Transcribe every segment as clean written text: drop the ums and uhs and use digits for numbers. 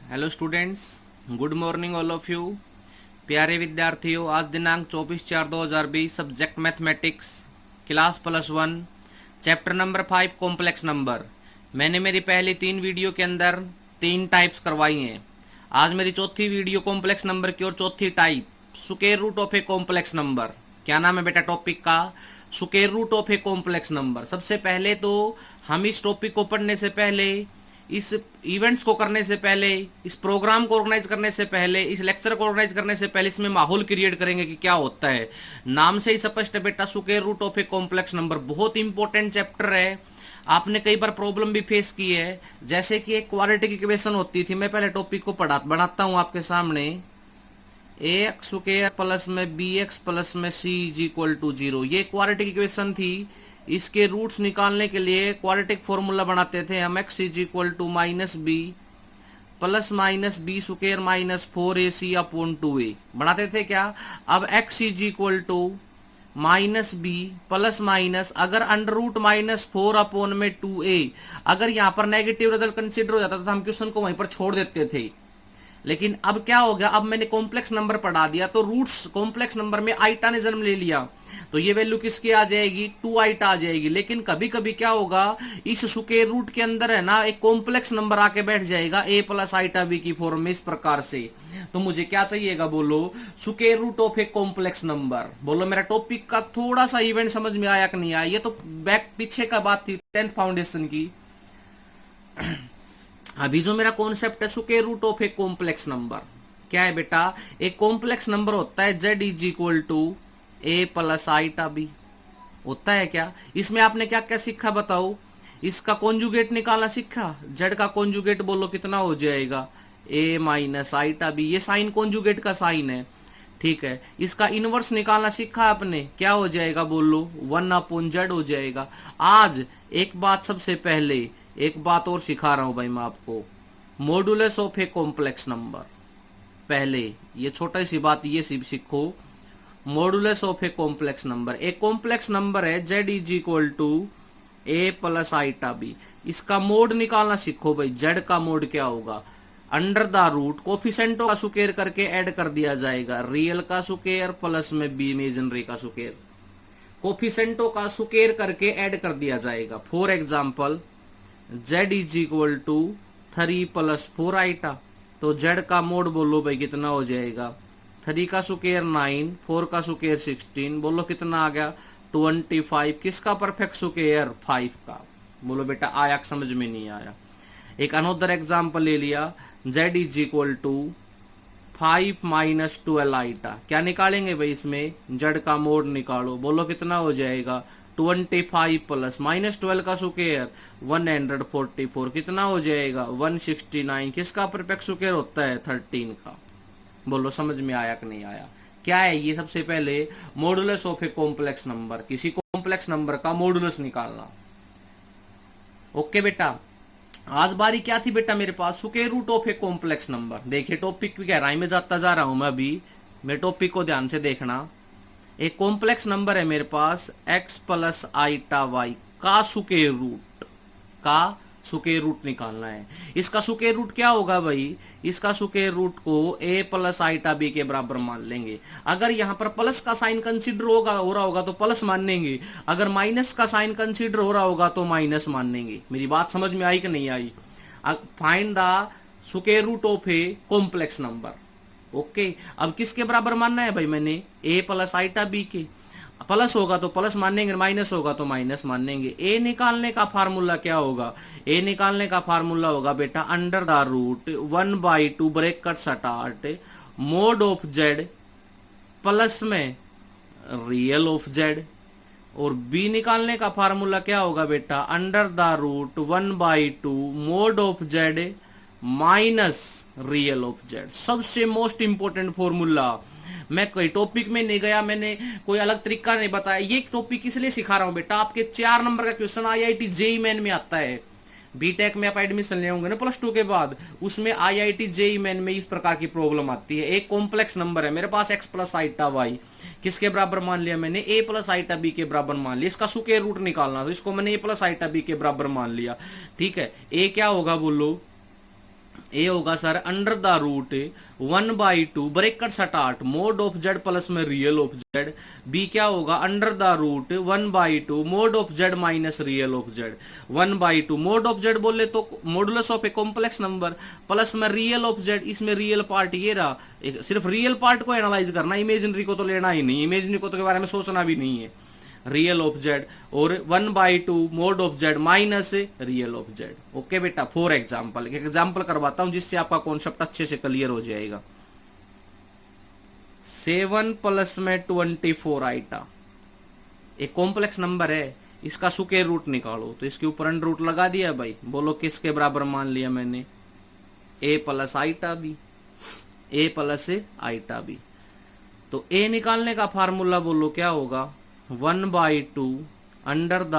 Hello students, good morning all of you. प्यारे विद्यार्थियों, आज दिनांक 24/4/2020, subject mathematics, class +1, chapter number 5, complex number. मैंने मेरी पहली 3 वीडियो के अंदर 3 टाइप्स करवाई हैं। आज मेरी चौथी वीडियो कॉम्प्लेक्स नंबर की और चौथी type square root of a complex number. क्या नाम है बेटा टॉपिक का? Square root of a complex number. सबसे पहले तो हम इस टॉपिक को पढ़ने से पहले, इस इवेंट्स को करने से पहले, इस प्रोग्राम को ऑर्गेनाइज करने से पहले, इस लेक्चर को ऑर्गेनाइज करने से पहले इसमें माहौल क्रिएट करेंगे कि क्या होता है। नाम से ही स्पष्ट है बेटा, square root of a complex number बहुत इंपॉर्टेंट चैप्टर है। आपने कई बार प्रॉब्लम भी फेस की है, जैसे कि एक क्वाड्रेटिक इक्वेशन होती थी। मैं पहले टॉपिक को बनाता हूं आपके सामने। ए एक्स स्क्वायर प्लस में बी एक्स प्लस में सी इज इक्वल टू 0, ये क्वाड्रेटिक इक्वेशन थी। इसके रूट्स निकालने के लिए क्वाड्रेटिक फॉर्मूला बनाते थे हम। X is equal to minus b plus minus b square minus 4ac upon 2a बनाते थे क्या। अब x is equal to minus b plus minus, अगर अंडर रूट -4 अपॉन में 2a, अगर यहाँ पर नेगेटिव रिजल्ट कंसिडर हो जाता तो हम क्वेश्चन को वहीं पर छोड़ देते थे। लेकिन अब क्या हो गया, अब मैंने कॉम्प्लेक्स नंबर पढ़ा दिया तो रूट्स कॉम्प्लेक्स नंबर में आइटा ने जन्म ले लिया, तो ये वैल्यू किसकी आ जाएगी, 2 आइटा आ जाएगी। लेकिन कभी कभी क्या होगा, इस स्क्वायर रूट के अंदर है ना एक कॉम्प्लेक्स नंबर आके बैठ जाएगा a प्लस आइटा बी की फॉर्म में, इस प्रकार से। तो मुझे क्या चाहिएगा, बोलो square root of a complex number. बोलो मेरा टॉपिक का थोड़ा सा इवेंट समझ में आया कि नहीं आया? ये तो बैक पीछे का बात थी 10th फाउंडेशन की। अभी जो मेरा कॉन्सेप्ट है square root of a complex number, क्या है बेटा, एक कॉम्प्लेक्स नंबर होता है z is equal to a plus iota b, होता है क्या। इसमें आपने क्या क्या सीखा बताओ? इसका कॉन्जुगेट निकालना सीखा। z का कॉन्जुगेट बोलो कितना हो जाएगा, a माइनस आइटा बी, ये साइन कॉन्जुगेट का साइन है, ठीक है। इसका इनवर्स निकालना सीखा आपने, क्या हो जाएगा बोलो, 1 अपॉन z हो जाएगा। आज एक बात, सबसे पहले एक बात और सिखा रहा हूं भाई मैं आपको, modulus of a complex number. पहले ये छोटा सी बात ये सीखो, modulus of a complex number. एक कॉम्प्लेक्स नंबर है z is equal to a plus iota b, इसका मोड निकालना सीखो भाई। z का मोड क्या होगा, अंडर द रूट कोफिशेंटों का स्क्वायर करके ऐड कर दिया जाएगा, रियल का स्क्वायर प्लस में बी इमेजिनरी का स्क्वायर, कोफिशेंटों का स्क्वायर करके ऐड कर दिया जाएगा। For example z is equal to 3 plus 4 iota, तो z का मोड बोलो भाई कितना हो जाएगा, 3 का स्क्वायर 9, 4 का स्क्वायर 16, बोलो कितना आ गया 25। किसका परफेक्ट स्क्वायर, 5 का। बोलो बेटा आया समझ में नहीं आया? एक अनोदर एग्जाम्पल ले लिया, z is equal to 5 minus 12 iota, क्या निकालेंगे भाई इसमें, z का मोड निकालो, बोलो कितना हो जाएगा 25 प्लस -12 का स्क्वायर 144, कितना हो जाएगा 169। किसका परफेक्ट स्क्वायर होता है, 13 का। बोलो समझ में आया कि नहीं आया? क्या है ये, सबसे पहले modulus of a complex number, किसी कॉम्प्लेक्स नंबर का मॉडुलस निकालना। ओके बेटा, आज बारी क्या थी बेटा मेरे पास, square root of a complex number. देखिए टॉपिक भी गहराई में जाता जा रहा हूं मैं अभी, मेरे टॉपिक को ध्यान से देखना। एक कॉम्प्लेक्स नंबर है मेरे पास x प्लस आइटा वाई का स्क्वायर रूट, का स्क्वायर रूट निकालना है। इसका स्क्वायर रूट क्या होगा भाई, इसका स्क्वायर रूट को a प्लस आइटा बी के बराबर मान लेंगे। अगर यहाँ पर प्लस का साइन कंसीडर हो रहा होगा तो प्लस मानेंगे, अगर माइनस का साइन कंसीडर हो रहा होगा तो माइनस मानेंगे। मेरी बात समझ में आई कि नहीं आई? Find the square root of a complex number. Okay, अब किसके बराबर मानना है भाई, मैंने a प्लस आइटा बी के, प्लस होगा तो प्लस मानेंगे, माइनस होगा तो माइनस मानेंगे। a निकालने का फार्मूला क्या होगा, a निकालने का फार्मूला होगा बेटा under the root 1/2 bracket start mode of z plus में रियल ऑफ z, और b निकालने का फार्मूला क्या होगा बेटा under the root 1/2 mode of z minus real of z। सबसे मोस्ट इंपोर्टेंट फॉर्मूला, मैं कोई टॉपिक में नहीं गया, मैंने कोई अलग तरीका नहीं बताया, ये टॉपिक इसलिए सिखा रहा हूं बेटा, आपके 4 नंबर का क्वेश्चन आईआईटी जेई मेन में आता है। बीटेक में आप एडमिशन ले होंगे ना +2 के बाद, उसमें आईआईटी जेई मेन में इस प्रकार की प्रॉब्लम आती है। एक कॉम्प्लेक्स नंबर है मेरे पास x प्लस आइटा वाई, किसके बराबर मान लिया मैंने, a प्लस आइटा बी के बराबर मान लिया। इसका स्क्वायर रूट निकालना, तो इसको मैंने a प्लस आइटा बी के बराबर मान लिया, ठीक है। a क्या होगा बोलो, ए होगा sir under the root 1/2 bracket start mode of Z plus में रियल ऑफ जेड। बी क्या होगा under the root 1/2 mode of z minus real of z. 1/2 mode of z बोले तो modulus of a complex number plus में real of z. इसमें real part ये रहा, सिर्फ रियल पार्ट को एनालाइज करना, इमेजिनरी को तो लेना ही नहीं, इमेजिनरी को तो के बारे में सोचना भी नहीं है। रियल ऑफ जेड और 1/2 mode of z minus real of Z. Okay बेटा, फॉर एग्जाम्पल एक एग्जाम्पल करवाता हूं जिससे आपका कॉन्सेप्ट अच्छे से क्लियर हो जाएगा। 7 प्लस में 24 आइटा एक कॉम्प्लेक्स नंबर है, इसका स्क्वायर रूट निकालो। तो इसके ऊपर अंडर रूट लगा दिया भाई, बोलो किसके बराबर मान लिया मैंने, A plus iota B, A plus iota B. तो ए निकालने का फार्मूला बोलो क्या होगा, 1/2 under the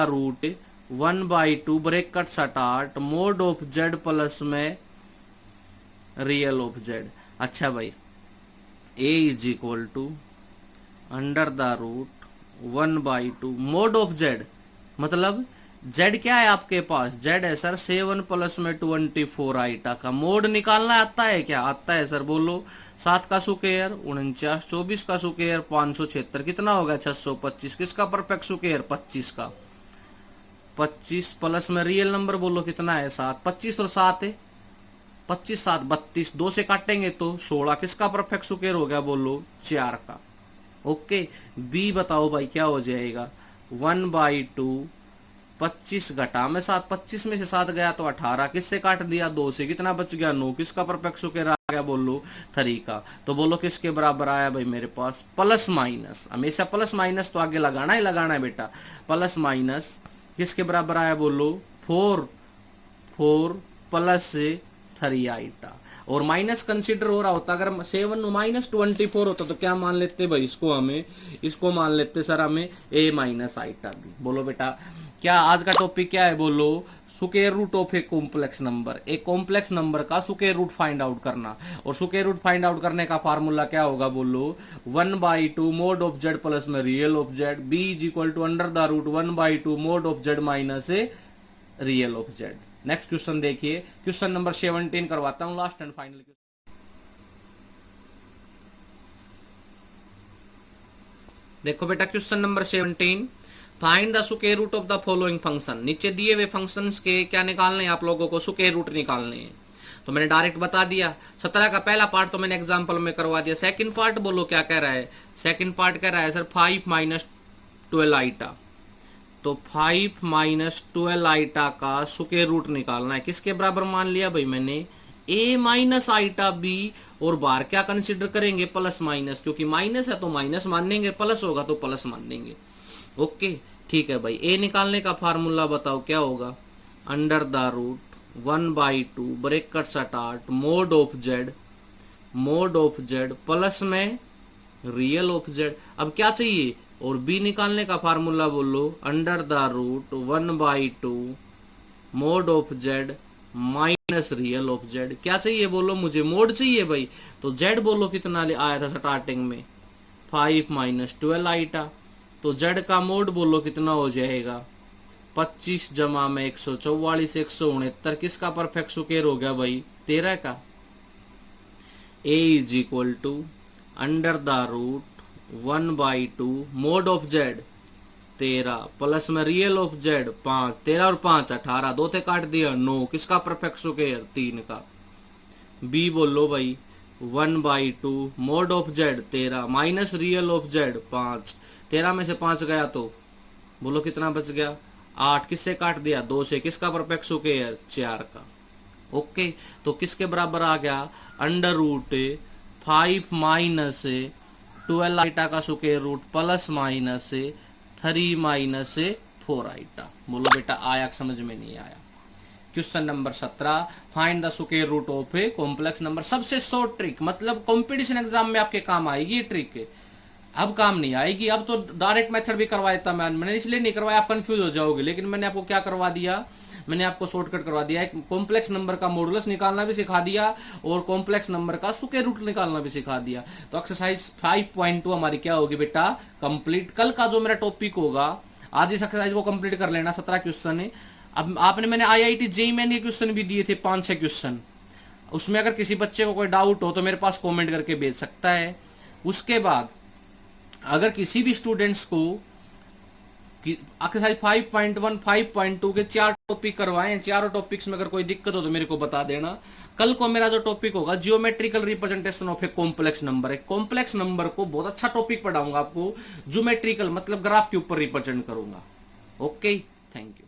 root 1/2 bracket start mode of Z plus में रियल ऑफ जेड। अच्छा भाई, A is equal to under the root 1/2 mode of Z, मतलब जेड क्या है आपके पास, जेड है सर 7 प्लस में 24 आइटा का मोड निकालना आता है क्या, आता है सर, बोलो 7 का स्क्वायर 49, 24 का स्क्वायर 576, कितना होगा 625, किसका परफेक्ट स्क्वायर 25 का, 25 प्लस में रियल नंबर बोलो कितना है 7, 25 और 7 है 25 7 32, 2 से काटेंगे तो 16, किसका परफेक्ट स्क्वायर हो गया बोलो 4 का। ओके, बी बताओ भाई क्या हो जाएगा, 1/2 25 घटा में 7, 25 में से 7 गया तो 18, किससे काट दिया 2 से, कितना बच गया 9, किसका परफेक्ट स्क्वायर आ गया बोलो 3 का। तो बोलो किसके बराबर आया भाई मेरे पास, प्लस माइनस, हमेशा प्लस माइनस तो आगे लगाना ही लगाना है बेटा, प्लस माइनस किसके बराबर आया बोलो 4 प्लस 3 आइटा। और माइनस कंसीडर हो रहा होता, अगर 7 माइनस 24 होता तो क्या मान लेते भाई, इसको मान लेते सर हमें ए माइनस आइटा बी। बोलो बेटा क्या आज का टॉपिक क्या है, बोलो square root of a complex number, एक कॉम्प्लेक्स नंबर का स्क्वायर रूट फाइंड आउट करना। और स्क्वायर रूट फाइंड आउट करने का फार्मूला क्या होगा बोलो, 1/2 मोड ऑफ जेड प्लस में real of z, b is equal to under the root 1/2 mode of z minus real of z. Next question देखिए, question number 17 करवाता हूं, लास्ट एंड फाइनल। देखो बेटा question number 17, find the square root of the following function. नीचे दिए हुए functions के क्या निकालने हैं आप लोगों को, स्क्वायर रूट निकालने हैं। तो मैंने डायरेक्ट बता दिया, 17 का पहला पार्ट तो मैंने एग्जांपल में करवा दिया। सेकंड पार्ट बोलो क्या कह रहा है, सेकंड पार्ट कह रहा है सर 5 माइनस 12 आइटा। तो 5 माइनस 12 आइटा का स्क्वायर रूट निकालना है, किसके बराबर मान लिया भाई मैंने, ए माइनस आइटा बी, और बार क्या कंसिडर करेंगे प्लस माइनस, क्योंकि माइनस है तो माइनस मान लेंगे, प्लस होगा तो प्लस मान लेंगे। ओके ठीक है भाई, ए निकालने का फार्मूला बताओ क्या होगा, under the root 1/2 bracket start mode of Z plus में रियल ऑफ जेड। अब क्या चाहिए, और बी निकालने का फार्मूला बोलो under the root 1/2 mode of z minus real of z. क्या चाहिए बोलो, मुझे मोड चाहिए भाई। तो जेड बोलो कितना आया था स्टार्टिंग में 5 माइनस 12 आइटा। तो जेड का मोड बोलो कितना हो जाएगा, 25 जमा में 144 169, किसका परफेक्ट स्क्वायर हो गया भाई 13 का। A is equal to under the root 1/2 mode of Z 13 plus में रियल ऑफ जेड 5, 13 और 5 18, 2 थे काट दिया 9, किसका परफेक्ट स्क्वायर 3 का। बी बोलो भाई 1/2 mode of Z 13 minus real of Z 5, 13 में से 5 गया तो बोलो कितना बच गया 8, किससे काट दिया 2 से, किसका परफेक्ट स्क्वायर 4 का। ओके, तो किसके बराबर आ गया, अंडर रूट 5 माइनस 12 आइटा का square root plus minus 3 minus 4 iota. बोलो बेटा आया समझ में नहीं आया। Question number 17, find the square root of a complex number. सबसे शॉर्ट ट्रिक, मतलब कंपटीशन एग्जाम में आपके काम आएगी ये ट्रिक है, अब काम नहीं आएगी। अब तो डायरेक्ट मेथड भी करवा देता मैंने इसलिए नहीं करवाया, आप कंफ्यूज हो जाओगे, लेकिन मैंने आपको क्या करवा दिया, मैंने आपको शॉर्टकट करवा दिया, एक कॉम्प्लेक्स नंबर का मॉडुलस निकालना भी सिखा दिया और कॉम्प्लेक्स नंबर का स्क्वायर रूट निकालना भी सिखा दिया। तो एक्सरसाइज 5.2 हमारी क्या होगी बेटा कंप्लीट। कल का जो मेरा टॉपिक होगा, आज इस एक्सरसाइज को कंप्लीट कर लेना, 17 क्वेश्चन है। अब आपने मैंने आईआईटी जेईई मेन के क्वेश्चन भी दिए थे 5-6 क्वेश्चन, उसमें अगर किसी बच्चे को कोई डाउट हो तो मेरे पास कमेंट करके भेज सकता है। उसके बाद अगर किसी भी स्टूडेंट्स को एक्सरसाइज 5.1 5.2 के 4 टॉपिक करवाएं, चारों टॉपिक्स में अगर कोई दिक्कत हो तो मेरे को बता देना। कल को मेरा जो टॉपिक होगा geometrical representation of a complex number है, कॉम्प्लेक्स नंबर को बहुत अच्छा टॉपिक पढ़ाऊंगा आपको, ज्योमेट्रिकल मतलब ग्राफ के ऊपर रिप्रेजेंट करूंगा। Okay, thank you.